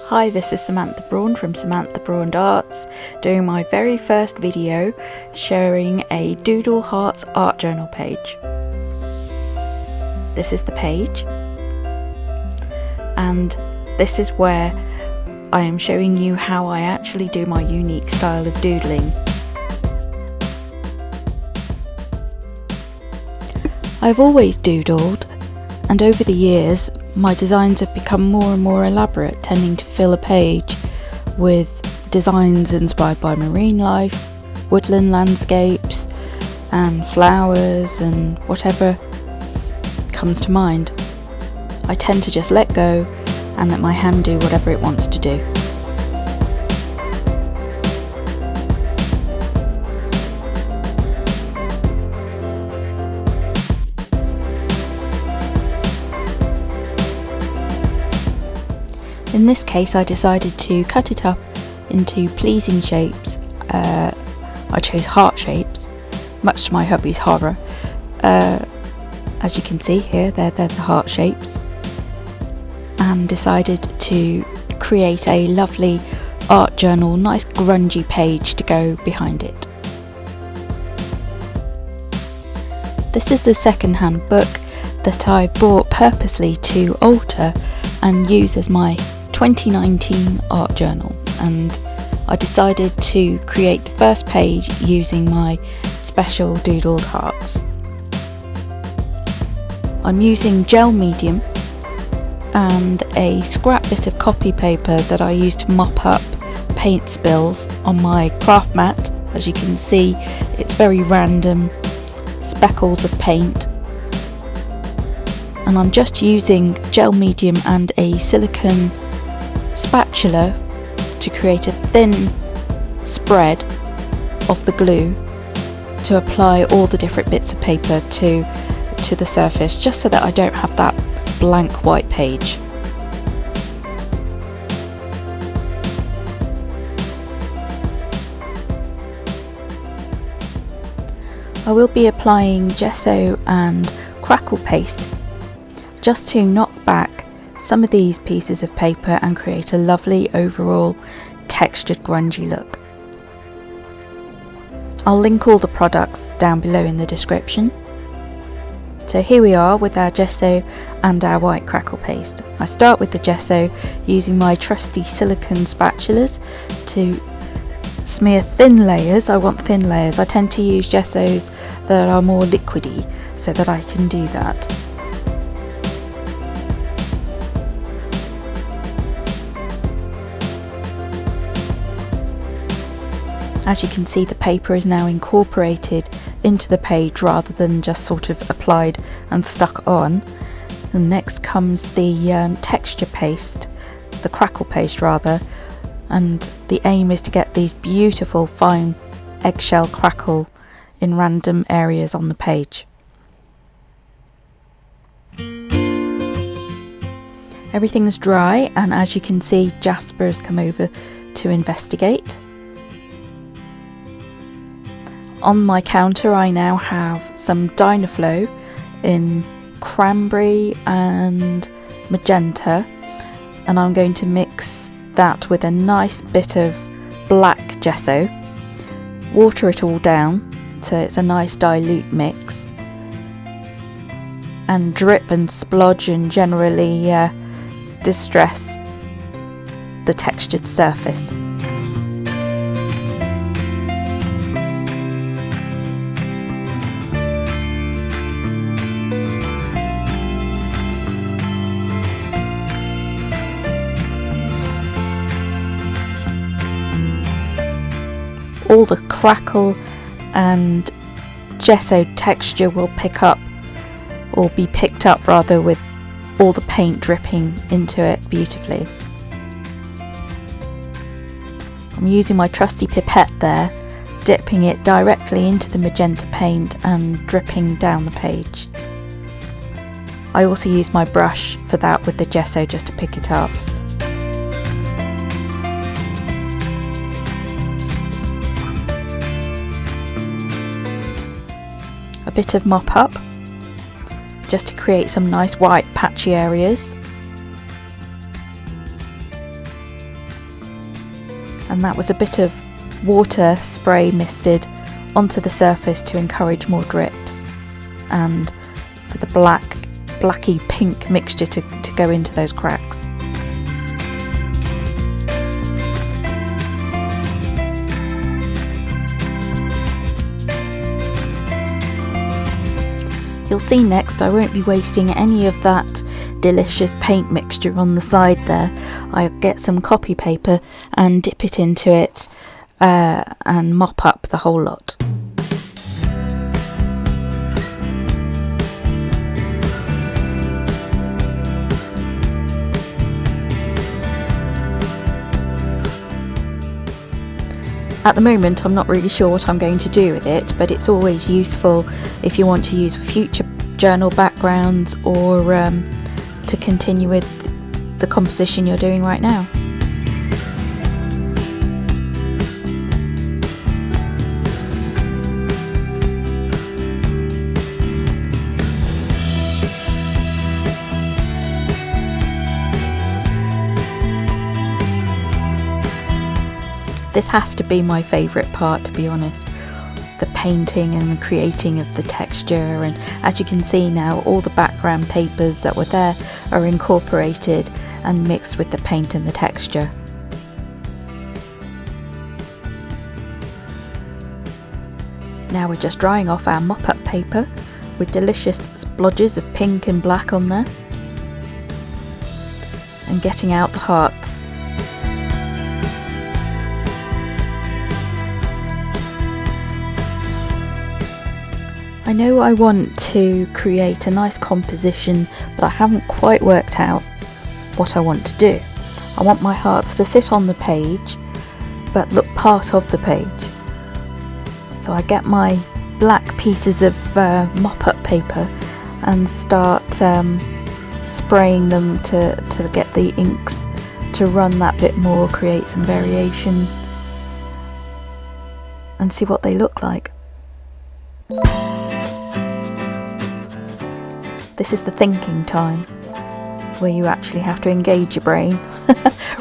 Hi, this is Samantha Braun from Samantha Braun Arts, doing my very first video showing a Doodle Hearts art journal page. This is the page, and this is where I am showing you how I actually do my unique style of doodling. I've always doodled, and over the years my designs have become more and more elaborate, tending to fill a page with designs inspired by marine life, woodland landscapes and flowers and whatever comes to mind. I tend to just let go and let my hand do whatever it wants to do. In this case I decided to cut it up into pleasing shapes. I chose heart shapes, much to my hubby's horror. As you can see here, they're the heart shapes, and decided to create a lovely art journal, nice grungy page to go behind it. This is the second-hand book that I bought purposely to alter and use as my 2019 art journal, and I decided to create the first page using my special doodled hearts. I'm using gel medium and a scrap bit of copy paper that I used to mop up paint spills on my craft mat. As you can see, it's very random speckles of paint, and I'm just using gel medium and a silicone spatula to create a thin spread of the glue to apply all the different bits of paper to the surface, just so that I don't have that blank white page. I will be applying gesso and crackle paste just to knock back some of these pieces of paper and create a lovely overall textured grungy look. I'll link all the products down below in the description. So here we are with our gesso and our white crackle paste. I start with the gesso using my trusty silicone spatulas to smear thin layers. I want thin layers. I tend to use gessos that are more liquidy so that I can do that. As you can see, the paper is now incorporated into the page rather than just sort of applied and stuck on. And next comes the texture paste, the crackle paste rather, and the aim is to get these beautiful fine eggshell crackle in random areas on the page. Everything's dry, and as you can see, Jasper has come over to investigate. On my counter I now have some Dynaflow in cranberry and magenta, and I'm going to mix that with a nice bit of black gesso, water it all down so it's a nice dilute mix, and drip and splodge and generally distress the textured surface. All the crackle and gesso texture will pick up, or be picked up rather, with all the paint dripping into it beautifully. I'm using my trusty pipette there, dipping it directly into the magenta paint and dripping down the page. I also use my brush for that with the gesso just to pick it up. A bit of mop up just to create some nice white patchy areas. and that was a bit of water spray misted onto the surface to encourage more drips and for the blacky pink mixture to go into those cracks. You'll see next I won't be wasting any of that delicious paint mixture on the side there. I'll get some copy paper and dip it into it and mop up the whole lot. At the moment I'm not really sure what I'm going to do with it, but it's always useful if you want to use for future journal backgrounds or to continue with the composition you're doing right now. This has to be my favourite part, to be honest, the painting and the creating of the texture, and as you can see now all the background papers that were there are incorporated and mixed with the paint and the texture. Now we're just drying off our mop-up paper with delicious splodges of pink and black on there and getting out the hearts. I know I want to create a nice composition, but I haven't quite worked out what I want to do. I want my hearts to sit on the page, but look part of the page. So I get my black pieces of mop-up paper and start spraying them to get the inks to run that bit more, create some variation, and see what they look like. This is the thinking time, where you actually have to engage your brain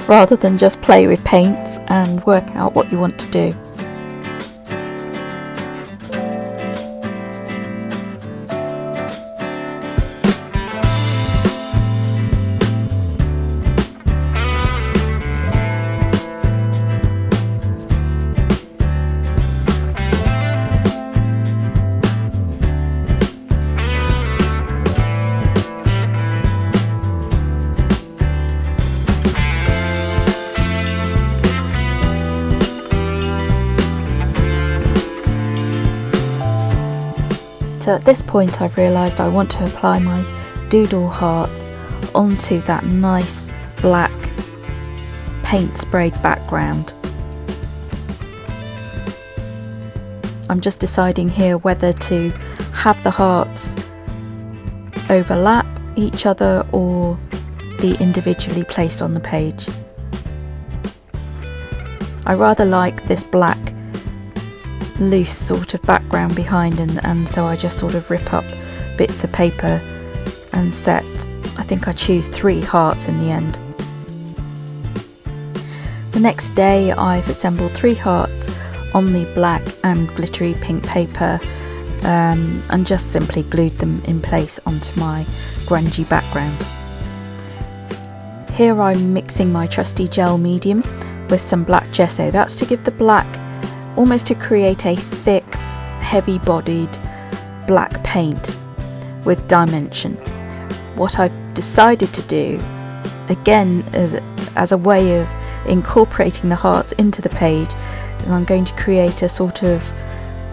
rather than just play with paints and work out what you want to do. So at this point I've realised I want to apply my doodle hearts onto that nice black paint sprayed background. I'm just deciding here whether to have the hearts overlap each other or be individually placed on the page. I rather like this black loose sort of background behind, and so I just sort of rip up bits of paper and set, I think I choose 3 hearts in the end. The next day I've assembled 3 hearts on the black and glittery pink paper and just simply glued them in place onto my grungy background. Here I'm mixing my trusty gel medium with some black gesso. That's to give the black, almost to create a thick, heavy-bodied black paint with dimension. What I've decided to do, again as a way of incorporating the hearts into the page, is I'm going to create a sort of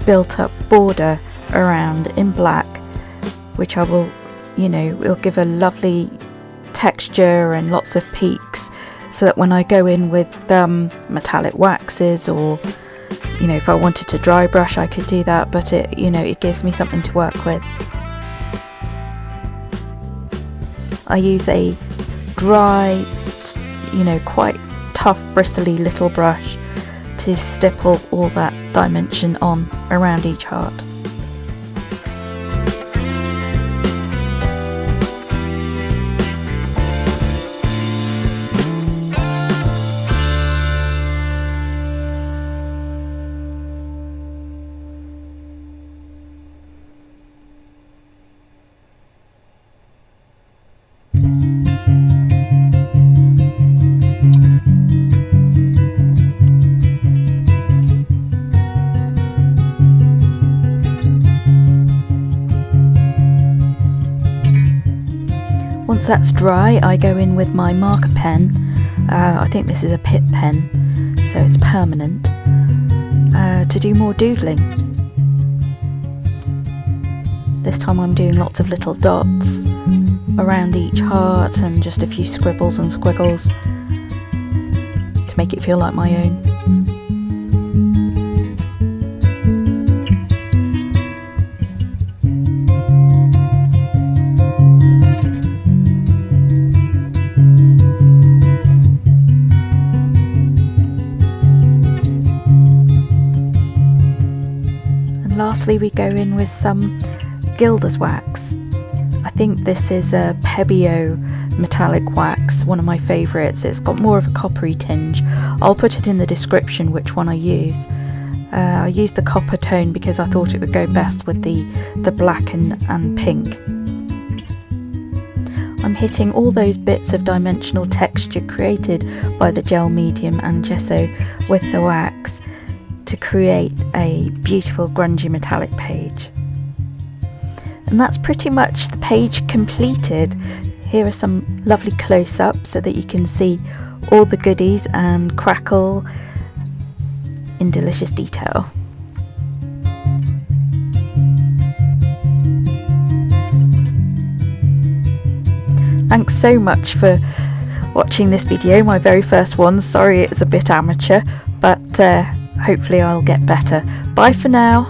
built-up border around in black, which I will, will give a lovely texture and lots of peaks, so that when I go in with metallic waxes, or if I wanted to dry brush I could do that, but it gives me something to work with. I use a dry, quite tough bristly little brush to stipple all that dimension on around each heart. Once that's dry, I go in with my marker pen. I think this is a Pip pen, so it's permanent, to do more doodling. This time I'm doing lots of little dots around each heart and just a few scribbles and squiggles to make it feel like my own. And lastly, we go in with some gilder's wax. I think this is a Pebbio metallic wax, one of my favourites. It's got more of a coppery tinge. I'll put it in the description which one I use. I used the copper tone because I thought it would go best with the black and pink. I'm hitting all those bits of dimensional texture created by the gel medium and gesso with the wax to create a beautiful grungy metallic page. And that's pretty much the page completed. Here are some lovely close-ups so that you can see all the goodies and crackle in delicious detail. Thanks so much for watching this video, my very first one. Sorry it's a bit amateur, but hopefully I'll get better. Bye for now.